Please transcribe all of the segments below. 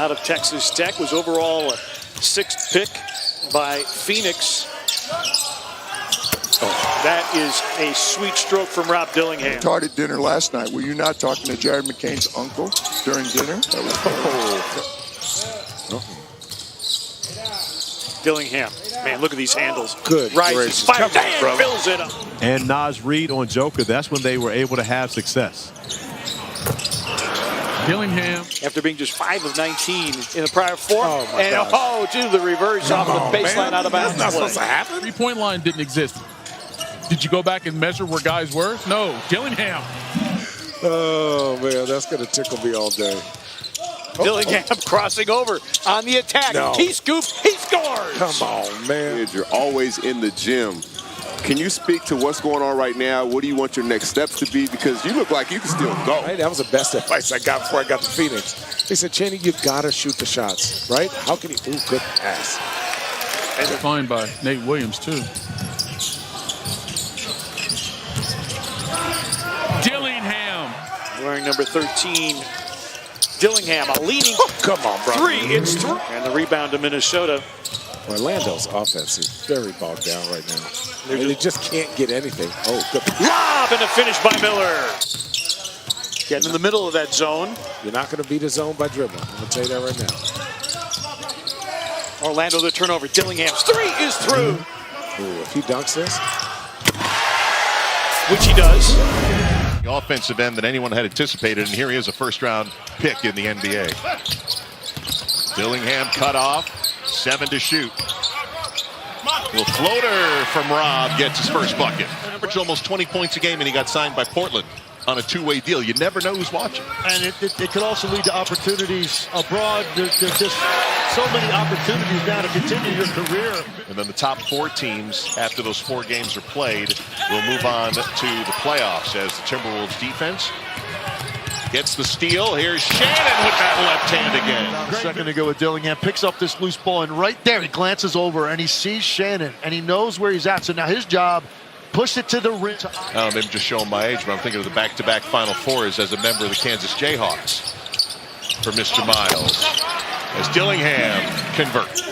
Out of Texas Tech, was overall a 6th pick by Phoenix. Oh, that is a sweet stroke from Rob Dillingham. At dinner last night. Were you not talking to Jared McCain's uncle during dinner? That was Dillingham, man, look at these handles. Good. Rises, fires, and fills it up. And Nas Reed on Joker, that's when they were able to have success. Dillingham, after being just 5 of 19 in the prior 4. Oh, to the reverse off of the baseline out of bounds. That's not supposed to happen. Three-point line didn't exist. Did you go back and measure where guys were? No. Dillingham. Oh, man, that's going to tickle me all day. Dillingham crossing over on the attack. No. He scoops, he scores. Come on, man. You're always in the gym. Can you speak to what's going on right now? What do you want your next steps to be? Because you look like you can still go. Hey, that was the best advice I got before I got to Phoenix. They said, Cheney, you got to shoot the shots, right? How can he? Ooh, good pass. Fine by Nate Williams, too. Dillingham. Wearing number 13. Dillingham, a leading Come on, bro. 3. It's 3. And the rebound to Minnesota. Orlando's offense is very bogged down right now. They just can't get anything. Oh, good. Lob and a finish by Miller. Getting in the middle of that zone. You're not going to beat a zone by dribbling. I'm going to tell you that right now. Orlando the turnover. Dillingham's 3 is through. Ooh, if he dunks this. Which he does. The offensive end that anyone had anticipated, and here he is, a first-round pick in the NBA. Dillingham cut off, 7 to shoot. Little floater from Rob gets his first bucket. Averaged almost 20 points a game, and he got signed by Portland on a 2-way deal. You never know who's watching. And it could also lead to opportunities abroad. There's just so many opportunities now to continue your career. And then the top 4 teams, after those 4 games are played, will move on to the playoffs as the Timberwolves defense gets the steal. Here's Shannon with that left hand again. A second ago with Dillingham, picks up this loose ball, and right there he glances over and he sees Shannon, and he knows where he's at. So now his job, push it to the rim. I don't know, maybe just showing my age, but I'm thinking of the back-to-back Final Fours as a member of the Kansas Jayhawks for Mr. Miles. As Dillingham converts.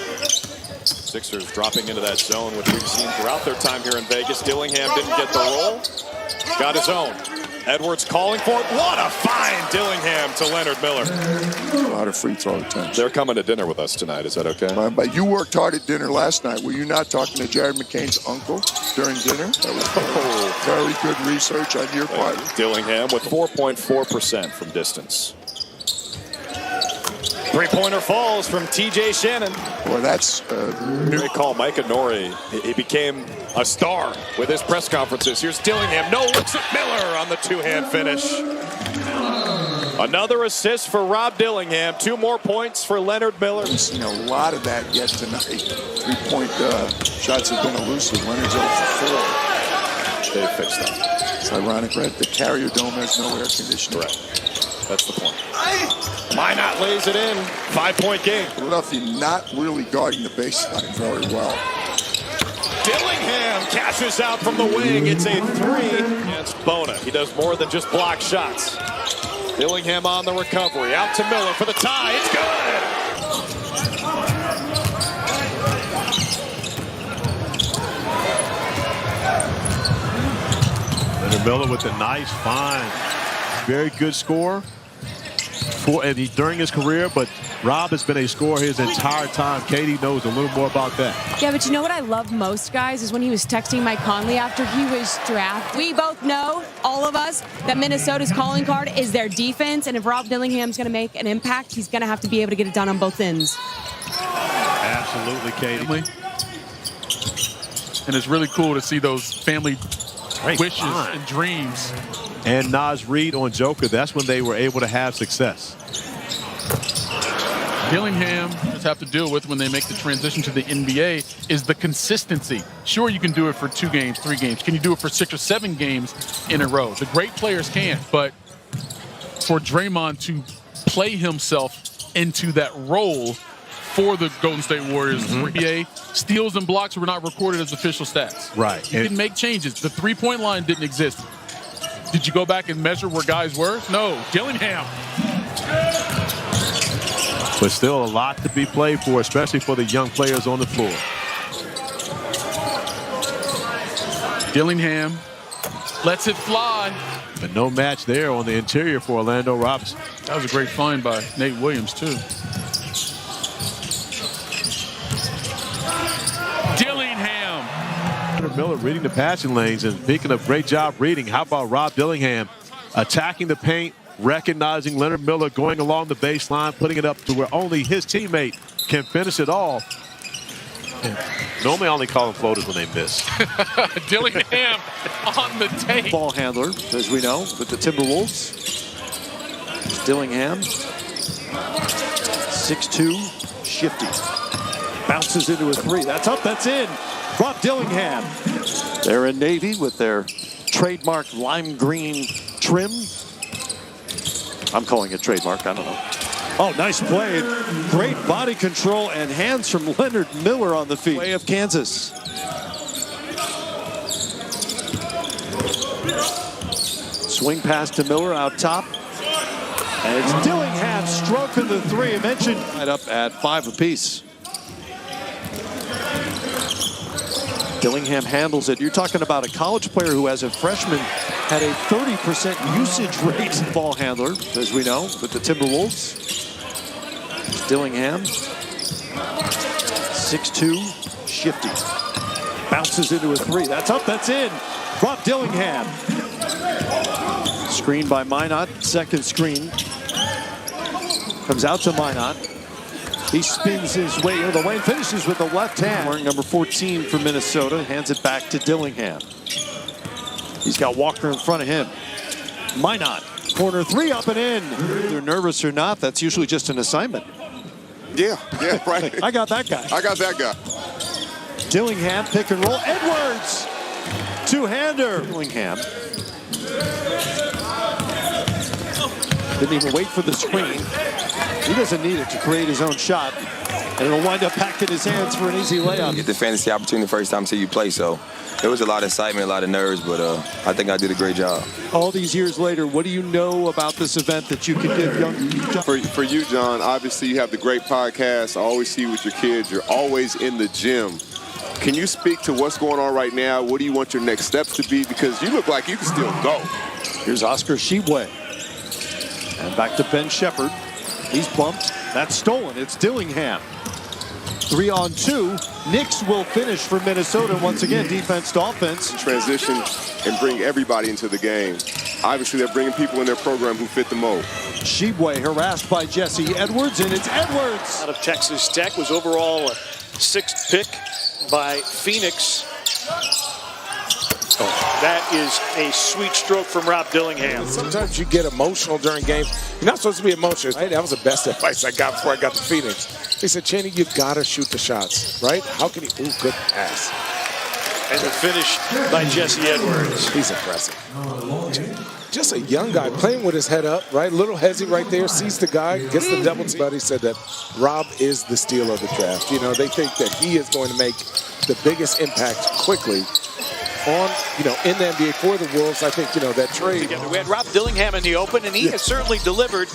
Sixers dropping into that zone, which we've seen throughout their time here in Vegas. Dillingham didn't get the roll. Got his own. Edwards calling for it. What a find, Dillingham to Leonard Miller. a lot of free throw attempts. They're coming to dinner with us tonight. Is that okay? But you worked hard at dinner last night. Were you not talking to Jared McCain's uncle during dinner? That was very good research on your part. Dillingham with 4.4% from distance. Three-pointer falls from T.J. Shannon. Well, that's new. They call Micah Nori. He became a star with his press conferences. Here's Dillingham. No looks at Miller on the two-hand finish. Another assist for Rob Dillingham. 2 more points for Leonard Miller. We've seen a lot of that yet tonight. 3-point shots have been elusive. Leonard's 0 for 4. They fixed that. It's ironic, right? The Carrier Dome has no air conditioning. Correct. That's the point. Minot lays it in. 5-point game. Philadelphia not really guarding the baseline very well. Dillingham cashes out from the wing. It's a 3 against Bona. He does more than just block shots. Dillingham on the recovery. Out to Miller for the tie. It's good. Leonard Miller with a nice find. Very good score during his career, but Rob has been a scorer his entire time. Katie knows a little more about that. Yeah, but you know what I love most, guys, is when he was texting Mike Conley after he was drafted. We both know, all of us, that Minnesota's calling card is their defense, and if Rob Dillingham's going to make an impact, he's going to have to be able to get it done on both ends. Absolutely, Katie. And it's really cool to see those family wishes and dreams. And Nas Reed on Joker, that's when they were able to have success. Dillingham just have to deal with when they make the transition to the NBA is the consistency. Sure, you can do it for 2 games, 3 games. Can you do it for 6 or 7 games in a row? The great players can, but for Draymond to play himself into that role for the Golden State Warriors, NBA steals and blocks were not recorded as official stats. Right. You can make changes. The 3-point line didn't exist. Did you go back and measure where guys were? No. Dillingham. But still a lot to be played for, especially for the young players on the floor. Dillingham lets it fly. But no match there on the interior for Orlando Robinson. That was a great find by Nate Williams, too. Dillingham. Leonard Miller reading the passing lanes, and speaking of great job reading, how about Rob Dillingham attacking the paint, recognizing Leonard Miller going along the baseline, putting it up to where only his teammate can finish it all. And normally I only call them floaters when they miss. Dillingham on the tape. Ball handler, as we know, with the Timberwolves. It's Dillingham. 6'2", shifty. Bounces into a three. That's up, that's in. Rob Dillingham. They're in Navy with their trademark lime green trim. I'm calling it trademark, I don't know. Oh, nice play. Great body control and hands from Leonard Miller on the feet. Play of Kansas. Swing pass to Miller out top. And it's Dillingham stroking the three. I mentioned right up at 5 apiece. Dillingham handles it. You're talking about a college player who, as a freshman, had a 30% usage rate. Ball handler, as we know, with the Timberwolves. Dillingham, 6'2", shifty. Bounces into a three. That's up, that's in. Rob Dillingham. Screen by Minot, second screen. Comes out to Minot. He spins his way into the lane, finishes with the left hand. Wearing number 14 for Minnesota, hands it back to Dillingham. He's got Walker in front of him. Minot, corner three, up and in. They're nervous or not, that's usually just an assignment. Yeah, right. I got that guy. I got that guy. Dillingham, pick and roll. Edwards, two-hander. Dillingham. Didn't even wait for the screen. He doesn't need it to create his own shot. And it'll wind up back in his hands for an easy layup. Get the fantasy opportunity the first time until you play, so there was a lot of excitement, a lot of nerves, but I think I did a great job. All these years later, what do you know about this event that you can give young For you, John, obviously you have the great podcast. I always see you with your kids. You're always in the gym. Can you speak to what's going on right now? What do you want your next steps to be? Because you look like you can still go. Here's Oscar Shibwe. And back to Ben Shepherd. He's bumped. That's stolen. It's Dillingham. 3-on-2. Knicks will finish for Minnesota. Once again, defense to offense. Transition and bring everybody into the game. Obviously, they're bringing people in their program who fit the mold. Shibwe harassed by Jesse Edwards, and it's Edwards. Out of Texas Tech, was overall a 6th pick by Phoenix. Oh, that is a sweet stroke from Rob Dillingham. Sometimes you get emotional during games. You're not supposed to be emotional, right? That was the best advice I got before I got to Phoenix. They said, Cheney, you gotta shoot the shots, right? How can he? Ooh, good pass. And the finish by Jesse Edwards. He's impressive. Just a young guy playing with his head up, right? Little hezzy right there, sees the guy, gets the double team. But he said that Rob is the steal of the draft. You know, they think that he is going to make the biggest impact quickly on, in the NBA for the Wolves. I think, that trade. Together. We had Rob Dillingham in the open, and he has certainly delivered.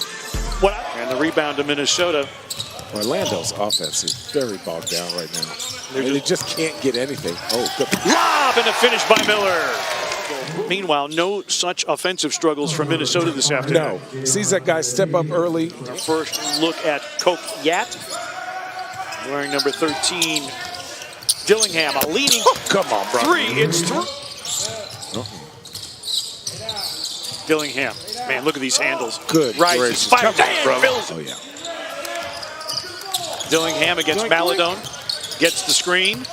And the rebound to Minnesota. Orlando's offense is very bogged down right now. They just can't get anything. Oh, good. Lob and a finish by Miller. Meanwhile, no such offensive struggles from Minnesota this afternoon. No. Sees that guy step up early. First look at Coke Yat. Wearing number 13. Dillingham, a leaning come on, bro. Three, it's through. Dillingham, man, look at these handles. Good. Rises, fires, bro. Oh, yeah. Dillingham against Maladone. Gets the screen.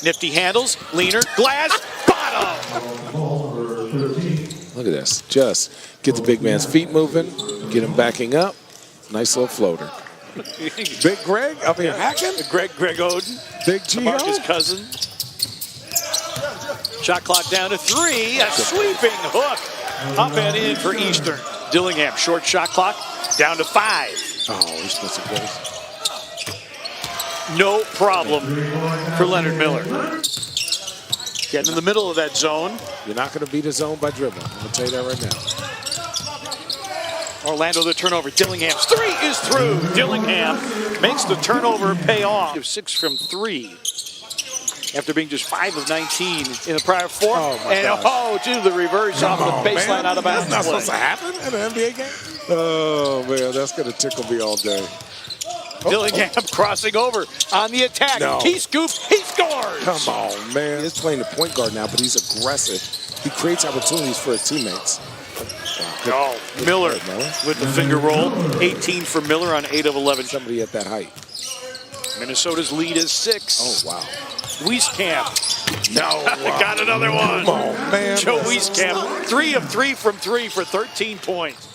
Nifty handles, leaner, glass, bottom. Look at this. Just get the big man's feet moving, get him backing up. Nice little floater. Big Greg up here hacking. Greg Oden. Big G. Marcus Cousins. Shot clock down to 3. A sweeping hook. Up and in for Eastern. Dillingham, short shot clock, down to 5. Oh, he's supposed to go. No problem for Leonard Miller. Getting in the middle of that zone. You're not going to beat a zone by dribbling. I'm going to tell you that right now. Orlando the turnover. Dillingham's three is through. Dillingham makes the turnover pay off. 6 from 3. After being just 5 of 19 in the prior 4. To the reverse off the baseline out of bounds. That's not supposed to happen in an NBA game. Oh, man, that's going to tickle me all day. Dillingham crossing over on the attack. No. He scoops. He scores. Come on, man. He's playing the point guard now, but he's aggressive. He creates opportunities for his teammates. Miller with the finger roll. 18 for Miller on 8 of 11. Somebody at that height. Minnesota's lead is 6. Oh, wow. Wieskamp. No. Got another one. Come on, man. Joe Wieskamp. 3 of 3 from 3 for 13 points.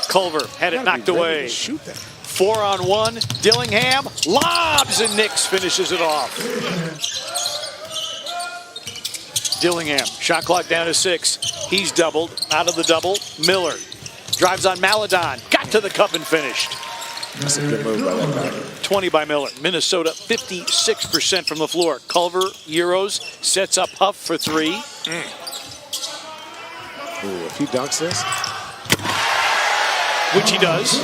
Culver had it knocked away. Shoot that. 4-on-1. Dillingham lobs and Nix finishes it off. Dillingham, shot clock down to 6. He's doubled, out of the double. Miller drives on Maladon, got to the cup and finished. That's a good move by that guy. 20 by Miller. Minnesota 56% from the floor. Culver, Euros, sets up Huff for 3. Ooh, if he dunks this. Which he does.